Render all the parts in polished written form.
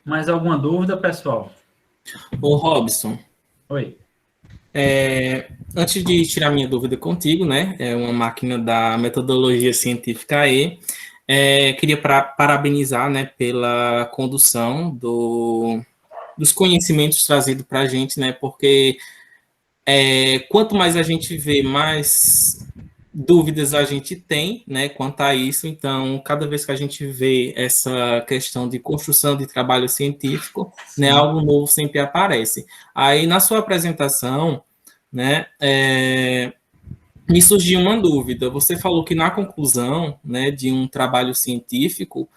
Mais alguma dúvida, pessoal? Ô, Robson, Oi. antes de tirar minha dúvida contigo, né? É uma máquina da metodologia científica aí. Queria parabenizar, né, pela condução dos conhecimentos trazidos para a gente, né? Porque quanto mais a gente vê, mais dúvidas a gente tem, né, quanto a isso. Então, cada vez que a gente vê essa questão de construção de trabalho científico, né, Sim. algo novo sempre aparece. Aí, na sua apresentação, né, me surgiu uma dúvida. Você falou que na conclusão, né, de um trabalho científico,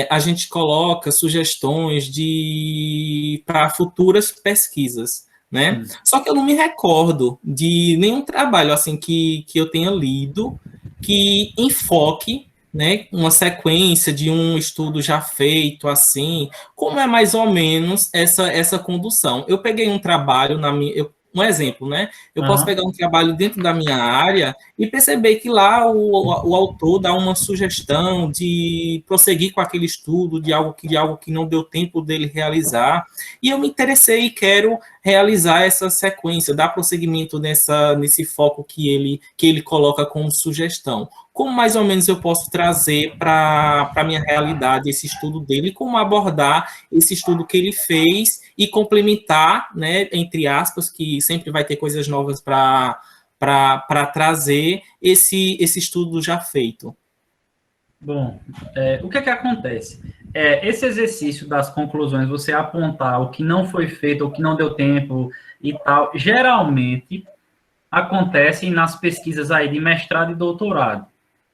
a gente coloca sugestões de para futuras pesquisas, né? Sim. Só que eu não me recordo de nenhum trabalho assim que eu tenha lido que enfoque, né, uma sequência de um estudo já feito assim, como é mais ou menos essa condução. Eu peguei um trabalho um exemplo, né? Eu posso Aham. pegar um trabalho dentro da minha área e perceber que lá o autor dá uma sugestão de prosseguir com aquele estudo, de algo que não deu tempo dele realizar, e eu me interessei e quero realizar essa sequência, dar prosseguimento nesse foco que ele coloca como sugestão. Como mais ou menos eu posso trazer para a minha realidade esse estudo dele, como abordar esse estudo que ele fez e complementar, né, entre aspas, que sempre vai ter coisas novas para trazer esse estudo já feito. Bom, o que é que acontece? Esse exercício das conclusões, você apontar o que não foi feito, o que não deu tempo e tal, geralmente acontece nas pesquisas aí de mestrado e doutorado.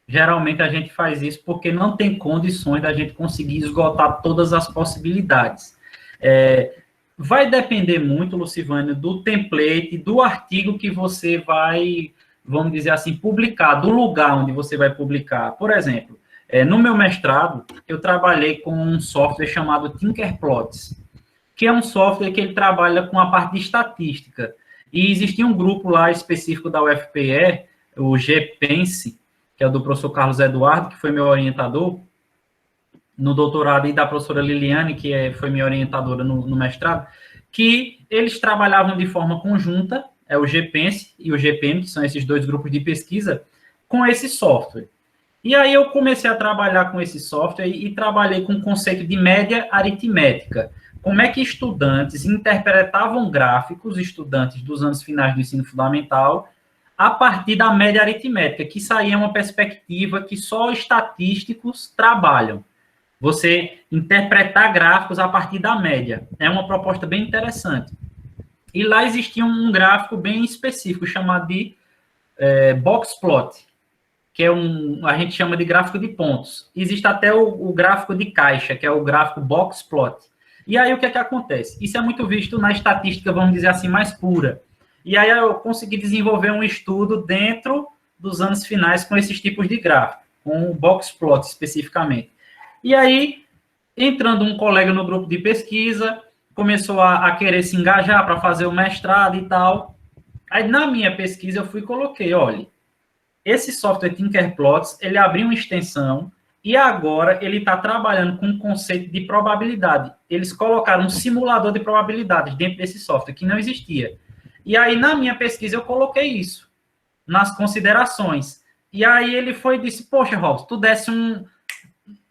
Geralmente a gente faz isso porque não tem condições da gente conseguir esgotar todas as possibilidades. É, Vai depender muito, Lucivânio, do template, do artigo que você vai, vamos dizer assim, publicar, do lugar onde você vai publicar. Por exemplo, no meu mestrado, eu trabalhei com um software chamado Tinkerplots, que é um software que ele trabalha com a parte de estatística. E existia um grupo lá específico da UFPE, o GPense, que é o do professor Carlos Eduardo, que foi meu orientador no doutorado, e da professora Liliane, que foi minha orientadora no mestrado, que eles trabalhavam de forma conjunta, o GPense e o GPM, que são esses dois grupos de pesquisa, com esse software. E aí eu comecei a trabalhar com esse software e trabalhei com o conceito de média aritmética. Como é que estudantes interpretavam gráficos, estudantes dos anos finais do ensino fundamental, a partir da média aritmética, que isso aí é uma perspectiva que só estatísticos trabalham. Você interpretar gráficos a partir da média. É uma proposta bem interessante. E lá existia um gráfico bem específico, chamado de box plot, que a gente chama de gráfico de pontos. Existe até o gráfico de caixa, que é o gráfico box plot. E aí o que é que acontece? Isso é muito visto na estatística, vamos dizer assim, mais pura. E aí eu consegui desenvolver um estudo dentro dos anos finais com esses tipos de gráfico, com o box plot especificamente. E aí, entrando um colega no grupo de pesquisa, começou a querer se engajar para fazer o mestrado e tal. Aí, na minha pesquisa, eu fui e coloquei, olha, esse software Tinkerplots, ele abriu uma extensão e agora ele está trabalhando com um conceito de probabilidade. Eles colocaram um simulador de probabilidades dentro desse software, que não existia. E aí, na minha pesquisa, eu coloquei isso nas considerações. E aí ele foi e disse, poxa, Robson, tu desse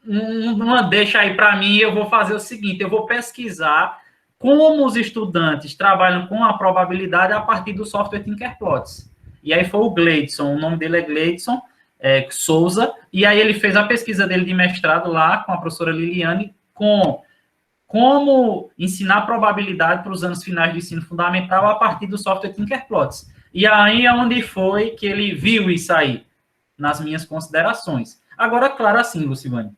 uma deixa aí para mim, eu vou fazer o seguinte, eu vou pesquisar como os estudantes trabalham com a probabilidade a partir do software Tinkerplots. E aí foi o Gleidson, o nome dele é Gleidson Souza, e aí ele fez a pesquisa dele de mestrado lá com a professora Liliane, com como ensinar probabilidade para os anos finais do ensino fundamental a partir do software Tinkerplots. E aí é onde foi que ele viu isso aí, nas minhas considerações. Agora, claro, assim, Lucivane,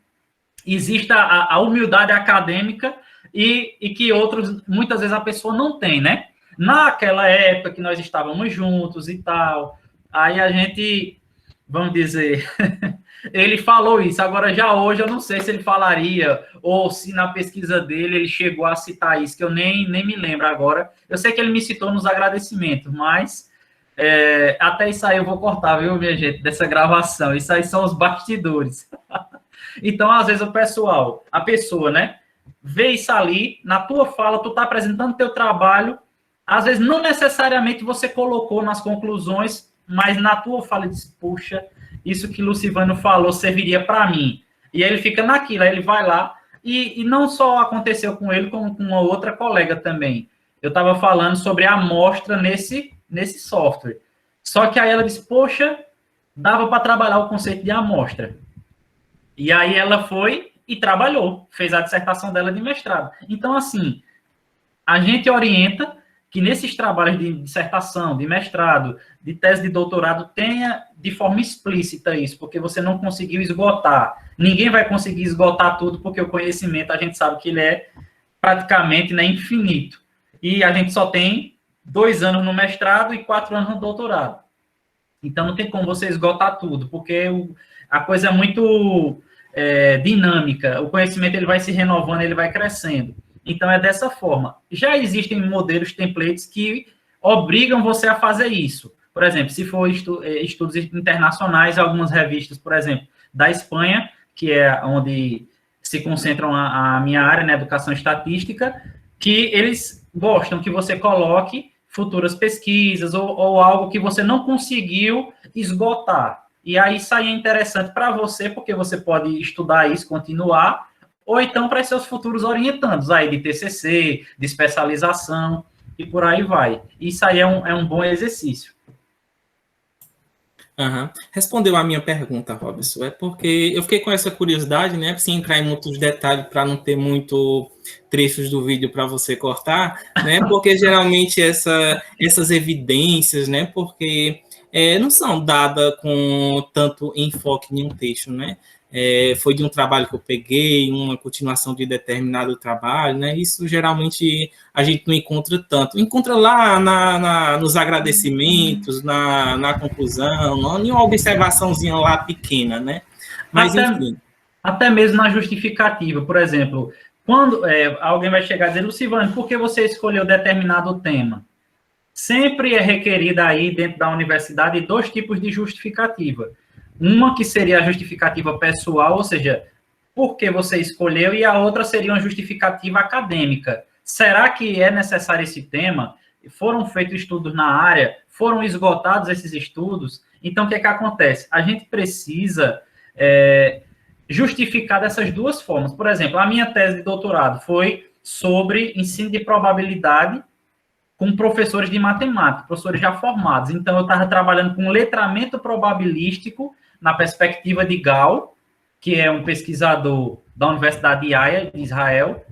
existe a humildade acadêmica e que outros, muitas vezes a pessoa não tem, né? Naquela época que nós estávamos juntos e tal, aí a gente, vamos dizer, ele falou isso. Agora, já hoje, eu não sei se ele falaria ou se na pesquisa dele ele chegou a citar isso, que eu nem me lembro agora. Eu sei que ele me citou nos agradecimentos, mas até isso aí eu vou cortar, viu, minha gente, dessa gravação. Isso aí são os bastidores. Então, às vezes, a pessoa, né? vê isso ali, na tua fala, tu está apresentando teu trabalho, às vezes não necessariamente você colocou nas conclusões, mas na tua fala diz, puxa, isso que Lucivano falou serviria para mim. E aí ele fica naquilo, aí ele vai lá, e não só aconteceu com ele, como com uma outra colega também. Eu estava falando sobre a amostra nesse software. Só que aí ela disse, poxa, dava para trabalhar o conceito de amostra. E aí ela foi e trabalhou, fez a dissertação dela de mestrado. Então, assim, a gente orienta que nesses trabalhos de dissertação, de mestrado, de tese de doutorado, tenha de forma explícita isso, porque você não conseguiu esgotar. Ninguém vai conseguir esgotar tudo, porque o conhecimento, a gente sabe que ele é praticamente, né, infinito. E a gente só tem 2 anos no mestrado e 4 anos no doutorado. Então, não tem como você esgotar tudo, porque a coisa é muito dinâmica. O conhecimento ele vai se renovando, ele vai crescendo. Então, é dessa forma. Já existem modelos, templates, que obrigam você a fazer isso. Por exemplo, se for estudos internacionais, algumas revistas, por exemplo, da Espanha, que é onde se concentram a minha área, né, educação estatística, que eles gostam que você coloque futuras pesquisas ou algo que você não conseguiu esgotar. E aí isso aí é interessante para você, porque você pode estudar isso, continuar, ou então para seus futuros orientandos aí de TCC, de especialização, e por aí vai. Isso aí é um bom exercício. Uhum. Respondeu a minha pergunta, Robson. É porque eu fiquei com essa curiosidade, né? Sem entrar em muitos detalhes para não ter muito trechos do vídeo para você cortar, né? Porque geralmente essas evidências, né? Porque não são dadas com tanto enfoque em um texto, né? Foi de um trabalho que eu peguei, uma continuação de determinado trabalho, né? Isso geralmente a gente não encontra tanto. Encontra lá nos agradecimentos, na conclusão, em uma observaçãozinha lá pequena, né? Mas, enfim. Até mesmo na justificativa, por exemplo, quando alguém vai chegar e dizer, Lucivano, por que você escolheu determinado tema? Sempre é requerida aí, dentro da universidade, 2 tipos de justificativa. Uma que seria a justificativa pessoal, ou seja, por que você escolheu, e a outra seria uma justificativa acadêmica. Será que é necessário esse tema? Foram feitos estudos na área? Foram esgotados esses estudos? Então, o que é que acontece? A gente precisa justificar dessas 2 formas. Por exemplo, a minha tese de doutorado foi sobre ensino de probabilidade com professores de matemática, professores já formados. Então, eu estava trabalhando com letramento probabilístico na perspectiva de Gal, que é um pesquisador da Universidade de Haia, de Israel.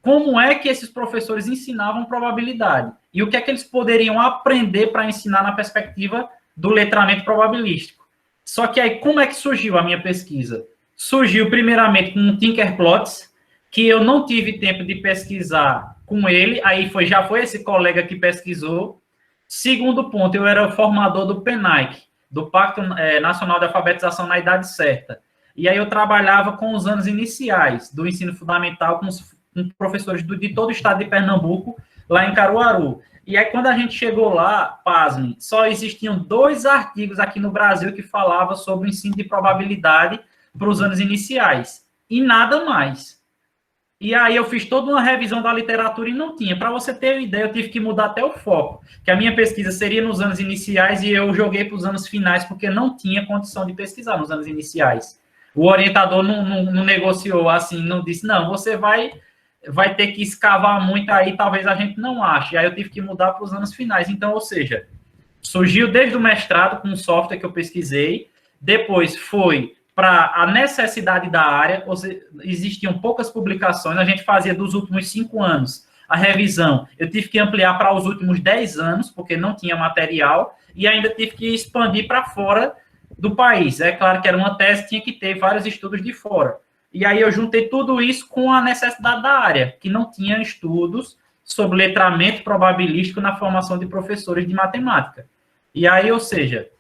Como é que esses professores ensinavam probabilidade? E o que é que eles poderiam aprender para ensinar na perspectiva do letramento probabilístico? Só que aí, como é que surgiu a minha pesquisa? Surgiu, primeiramente, com um Tinkerplots, que eu não tive tempo de pesquisar com ele, aí já foi esse colega que pesquisou. Segundo ponto, eu era formador do PNAEC, do Pacto Nacional de Alfabetização na Idade Certa. E aí eu trabalhava com os anos iniciais do ensino fundamental com professores de todo o estado de Pernambuco, lá em Caruaru. E aí quando a gente chegou lá, pasmem, só existiam 2 artigos aqui no Brasil que falavam sobre o ensino de probabilidade para os anos iniciais. E nada mais. E aí eu fiz toda uma revisão da literatura e não tinha. Para você ter uma ideia, eu tive que mudar até o foco, que a minha pesquisa seria nos anos iniciais e eu joguei para os anos finais, porque não tinha condição de pesquisar nos anos iniciais. O orientador não negociou assim, não disse, não, você vai ter que escavar muito aí, talvez a gente não ache. Aí eu tive que mudar para os anos finais. Então, ou seja, surgiu desde o mestrado com um software que eu pesquisei, depois foi para a necessidade da área, ou seja, existiam poucas publicações, a gente fazia dos últimos 5 anos a revisão, eu tive que ampliar para os últimos 10 anos, porque não tinha material, e ainda tive que expandir para fora do país. É claro que era uma tese, tinha que ter vários estudos de fora. E aí eu juntei tudo isso com a necessidade da área, que não tinha estudos sobre letramento probabilístico na formação de professores de matemática. E aí, ou seja,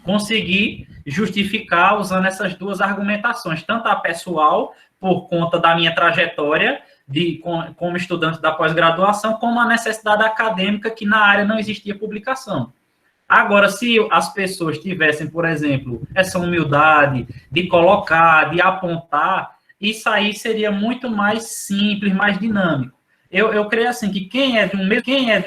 consegui justificar usando essas 2 argumentações, tanto a pessoal, por conta da minha trajetória como estudante da pós-graduação, como a necessidade acadêmica, que na área não existia publicação. Agora, se as pessoas tivessem, por exemplo, essa humildade de colocar, de apontar, isso aí seria muito mais simples, mais dinâmico. Eu creio assim que quem é de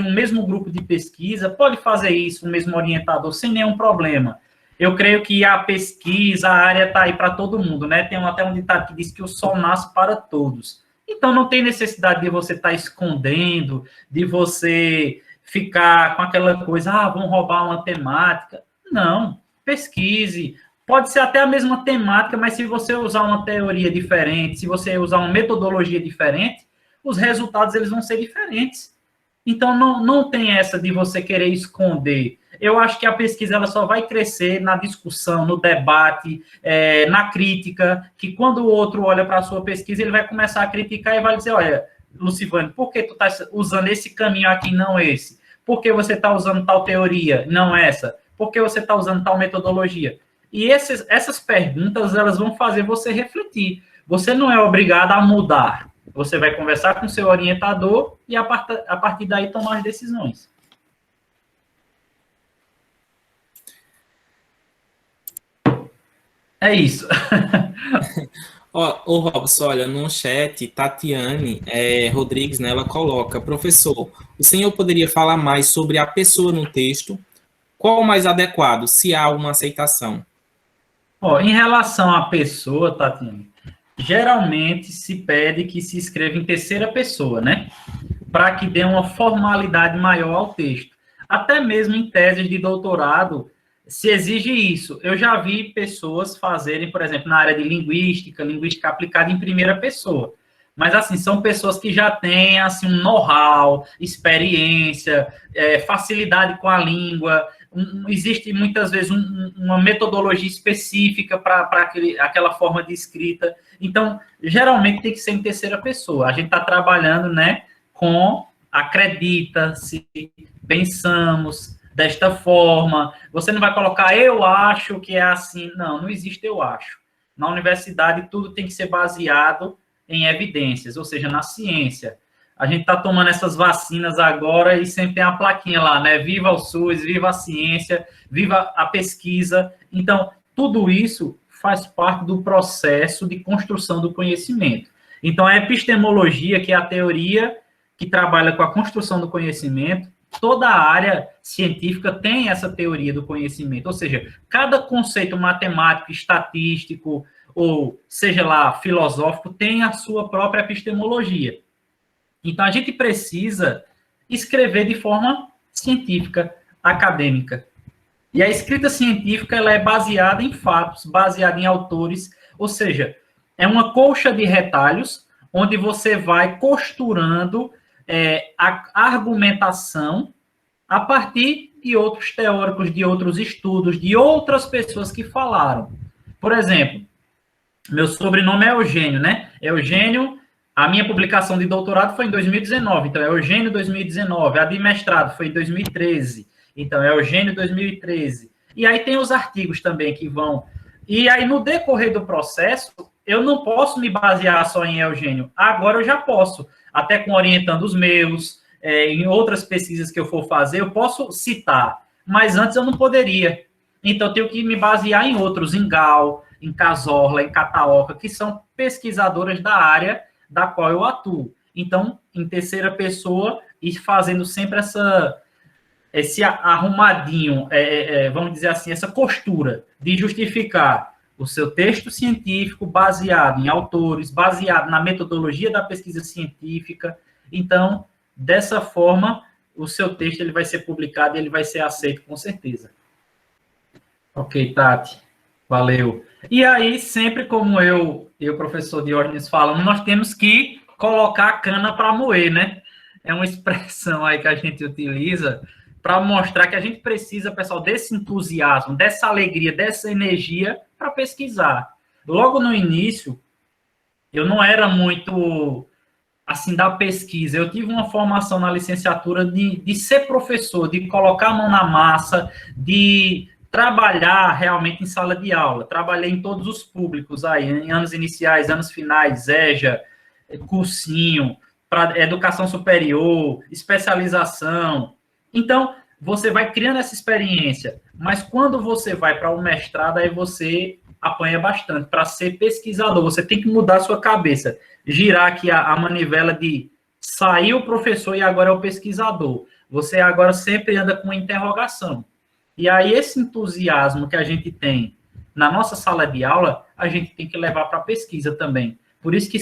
um mesmo grupo de pesquisa pode fazer isso, o mesmo orientador, sem nenhum problema. Eu creio que a pesquisa, a área está aí para todo mundo, né? Tem até um ditado que diz que o sol nasce para todos. Então, não tem necessidade de você estar escondendo, de você ficar com aquela coisa, vão roubar uma temática. Não, pesquise. Pode ser até a mesma temática, mas se você usar uma teoria diferente, se você usar uma metodologia diferente, os resultados eles vão ser diferentes. Então, não tem essa de você querer esconder. Eu acho que a pesquisa ela só vai crescer na discussão, no debate, na crítica, que quando o outro olha para a sua pesquisa, ele vai começar a criticar e vai dizer, olha, Lucivane, por que tu está usando esse caminho aqui, não esse? Por que você está usando tal teoria, não essa? Por que você está usando tal metodologia? E essas perguntas, elas vão fazer você refletir. Você não é obrigado a mudar. Você vai conversar com seu orientador e, a partir daí, tomar as decisões. É isso. Ô Robson, olha, no chat, Tatiane Rodrigues, né, ela coloca, professor, o senhor poderia falar mais sobre a pessoa no texto? Qual o mais adequado, se há uma aceitação? Em relação à pessoa, Tatiane, geralmente se pede que se escreva em terceira pessoa, né? Para que dê uma formalidade maior ao texto. Até mesmo em teses de doutorado, se exige isso. Eu já vi pessoas fazerem, por exemplo, na área de linguística aplicada em primeira pessoa. Mas, assim, são pessoas que já têm, assim, um know-how, experiência, facilidade com a língua. Existe, muitas vezes, uma metodologia específica para aquela forma de escrita. Então, geralmente, tem que ser em terceira pessoa. A gente está trabalhando, né, com acredita-se, pensamos, desta forma. Você não vai colocar eu acho que é assim. Não existe eu acho. Na universidade, tudo tem que ser baseado em evidências, ou seja, na ciência. A gente está tomando essas vacinas agora e sempre tem a plaquinha lá, né? Viva o SUS, viva a ciência, viva a pesquisa. Então, tudo isso faz parte do processo de construção do conhecimento. Então, a epistemologia, que é a teoria que trabalha com a construção do conhecimento, toda a área científica tem essa teoria do conhecimento, ou seja, cada conceito matemático, estatístico, ou seja lá, filosófico, tem a sua própria epistemologia. Então, a gente precisa escrever de forma científica, acadêmica. E a escrita científica ela é baseada em fatos, baseada em autores, ou seja, é uma colcha de retalhos onde você vai costurando a argumentação a partir de outros teóricos, de outros estudos, de outras pessoas que falaram. Por exemplo, meu sobrenome é Eugênio, né? Eugênio, a minha publicação de doutorado foi em 2019, então é Eugênio 2019. A de mestrado foi em 2013, então é Eugênio 2013. E aí tem os artigos também que vão... E aí, no decorrer do processo, eu não posso me basear só em Eugênio. Agora eu já posso, até com orientando os meus, em outras pesquisas que eu for fazer, eu posso citar, mas antes eu não poderia. Então, eu tenho que me basear em outros, em Gal, em Cazorla, em Cataoca, que são pesquisadoras da área da qual eu atuo. Então, em terceira pessoa, e fazendo sempre esse arrumadinho, vamos dizer assim, essa costura de justificar o seu texto científico baseado em autores, baseado na metodologia da pesquisa científica. Então, dessa forma, o seu texto ele vai ser publicado e ele vai ser aceito com certeza. Ok, Tati. Valeu. E aí, sempre como eu e o professor Diógenes falamos, nós temos que colocar a cana para moer, né? É uma expressão aí que a gente utiliza para mostrar que a gente precisa, pessoal, desse entusiasmo, dessa alegria, dessa energia para pesquisar. Logo no início, eu não era muito, assim, da pesquisa. Eu tive uma formação na licenciatura de ser professor, de colocar a mão na massa, de trabalhar realmente em sala de aula. Trabalhei em todos os públicos aí, em anos iniciais, anos finais, EJA, cursinho, para educação superior, especialização. Então, você vai criando essa experiência, mas quando você vai para o mestrado, aí você apanha bastante. Para ser pesquisador, você tem que mudar a sua cabeça, girar aqui a manivela de sair o professor e agora é o pesquisador. Você agora sempre anda com interrogação. E aí, esse entusiasmo que a gente tem na nossa sala de aula, a gente tem que levar para a pesquisa também. Por isso que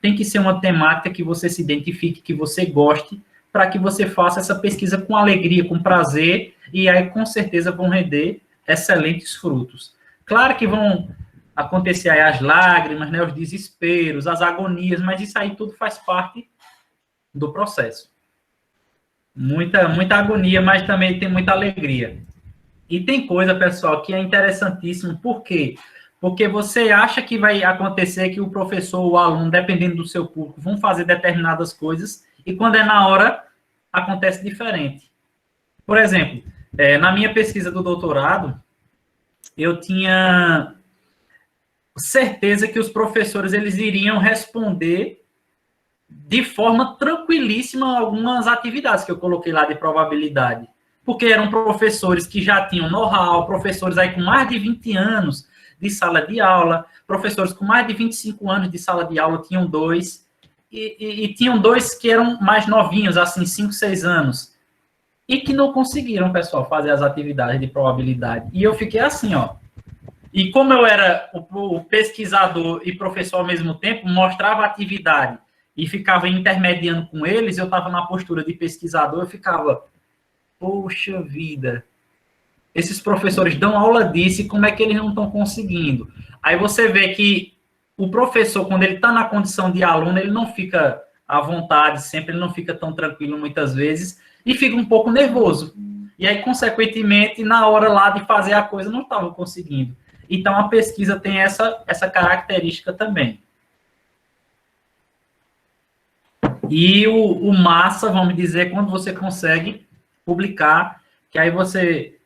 tem que ser uma temática que você se identifique, que você goste, para que você faça essa pesquisa com alegria, com prazer, e aí, com certeza, vão render excelentes frutos. Claro que vão acontecer aí as lágrimas, né, os desesperos, as agonias, mas isso aí tudo faz parte do processo. Muita agonia, mas também tem muita alegria. E tem coisa, pessoal, que é interessantíssimo. Por quê? Porque você acha que vai acontecer que o professor ou o aluno, dependendo do seu público, vão fazer determinadas coisas, e quando é na hora, acontece diferente. Por exemplo, na minha pesquisa do doutorado, eu tinha certeza que os professores eles iriam responder de forma tranquilíssima algumas atividades que eu coloquei lá de probabilidade. Porque eram professores que já tinham know-how, professores aí com mais de 20 anos de sala de aula, professores com mais de 25 anos de sala de aula, tinham dois, e tinham dois que eram mais novinhos, assim, 5, 6 anos, e que não conseguiram, pessoal, fazer as atividades de probabilidade. E eu fiquei assim, ó. E como eu era o pesquisador e professor ao mesmo tempo, mostrava a atividade e ficava intermediando com eles, eu estava na postura de pesquisador, eu ficava, poxa vida, esses professores dão aula disso e como é que eles não estão conseguindo? Aí você vê que o professor, quando ele está na condição de aluno, ele não fica à vontade sempre, ele não fica tão tranquilo muitas vezes e fica um pouco nervoso. E aí, consequentemente, na hora lá de fazer a coisa, não estava conseguindo. Então, a pesquisa tem essa característica também. E o massa, vamos dizer, quando você consegue publicar, que aí você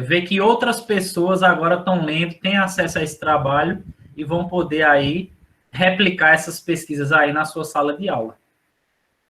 vê que outras pessoas agora estão lendo, têm acesso a esse trabalho e vão poder aí replicar essas pesquisas aí na sua sala de aula.